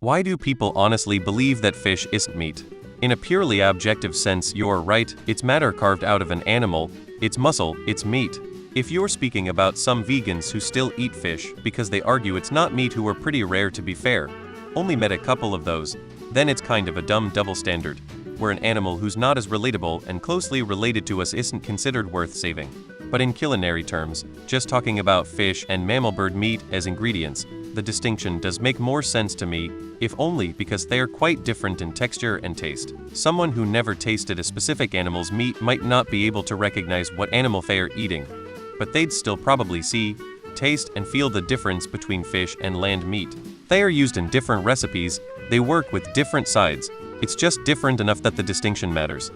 Why do people honestly believe that fish isn't meat? In a purely objective sense, you're right, it's matter carved out of an animal, it's muscle, it's meat. If you're speaking about some vegans who still eat fish because they argue it's not meat, who are pretty rare to be fair, only met a couple of those, then it's kind of a dumb double standard, where an animal who's not as relatable and closely related to us isn't considered worth saving. But in culinary terms, just talking about fish and mammal bird meat as ingredients, the distinction does make more sense to me, if only because they are quite different in texture and taste. Someone who never tasted a specific animal's meat might not be able to recognize what animal they are eating, but they'd still probably see, taste, and feel the difference between fish and land meat. They are used in different recipes, they work with different sides, it's just different enough that the distinction matters.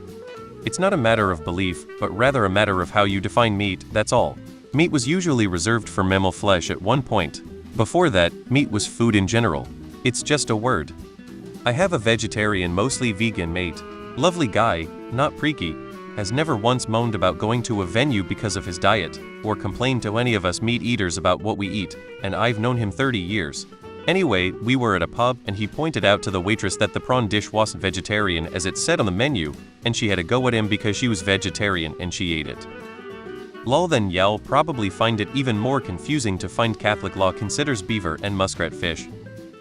It's not a matter of belief, but rather a matter of how you define meat, that's all. Meat was usually reserved for mammal flesh at one point. Before that, meat was food in general. It's just a word. I have a vegetarian, mostly vegan mate. Lovely guy, not preaky, has never once moaned about going to a venue because of his diet, or complained to any of us meat eaters about what we eat, and I've known him 30 years. Anyway, we were at a pub and he pointed out to the waitress that the prawn dish wasn't vegetarian as it said on the menu, and she had a go at him because she was vegetarian and she ate it. Lol. Then y'all probably find it even more confusing to find Catholic law considers beaver and muskrat fish.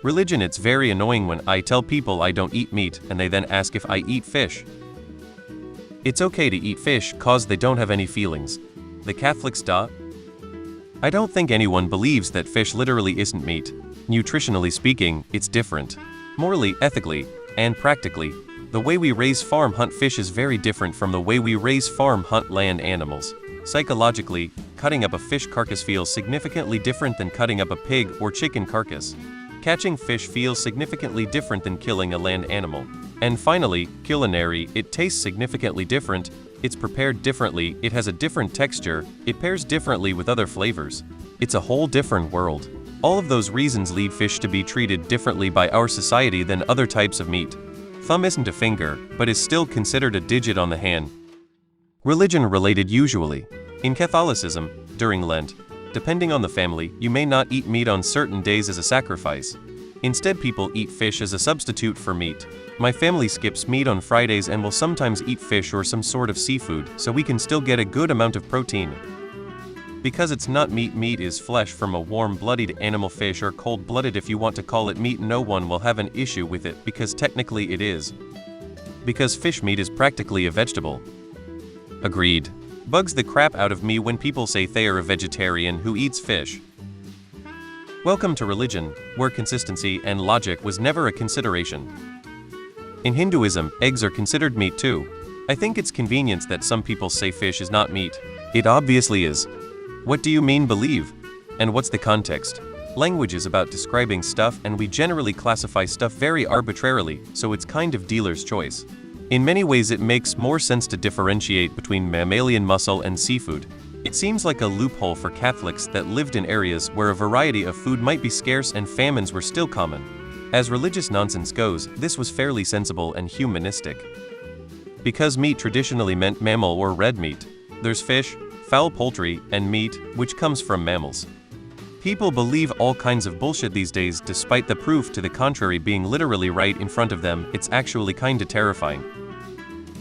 Religion. It's very annoying when I tell people I don't eat meat and they then ask if I eat fish. It's okay to eat fish cause they don't have any feelings. The Catholics. I don't think anyone believes that fish literally isn't meat. Nutritionally speaking, it's different. Morally, ethically, and practically, the way we raise farm hunt fish is very different from the way we raise farm hunt land animals. Psychologically, cutting up a fish carcass feels significantly different than cutting up a pig or chicken carcass. Catching fish feels significantly different than killing a land animal. And finally, culinary, it tastes significantly different, it's prepared differently, it has a different texture, it pairs differently with other flavors. It's a whole different world. All of those reasons lead fish to be treated differently by our society than other types of meat. Thumb isn't a finger, but is still considered a digit on the hand. Religion related usually. In Catholicism, during Lent, depending on the family, you may not eat meat on certain days as a sacrifice. Instead, people eat fish as a substitute for meat. My family skips meat on Fridays and will sometimes eat fish or some sort of seafood, so we can still get a good amount of protein. Because it's not meat, meat is flesh from a warm-blooded animal. Fish are cold-blooded. If you want to call it meat, no one will have an issue with it because technically it is. Because fish meat is practically a vegetable. Agreed. Bugs the crap out of me when people say they are a vegetarian who eats fish. Welcome to religion, where consistency and logic was never a consideration. In Hinduism, eggs are considered meat too. I think it's convenience that some people say fish is not meat. It obviously is. What do you mean believe? And what's the context? Language is about describing stuff, and we generally classify stuff very arbitrarily, so it's kind of dealer's choice. In many ways, it makes more sense to differentiate between mammalian muscle and seafood. It seems like a loophole for Catholics that lived in areas where a variety of food might be scarce and famines were still common. As religious nonsense goes, this was fairly sensible and humanistic. Because meat traditionally meant mammal or red meat, there's fish, fowl, poultry, and meat, which comes from mammals. People believe all kinds of bullshit these days despite the proof to the contrary being literally right in front of them. It's actually kinda terrifying.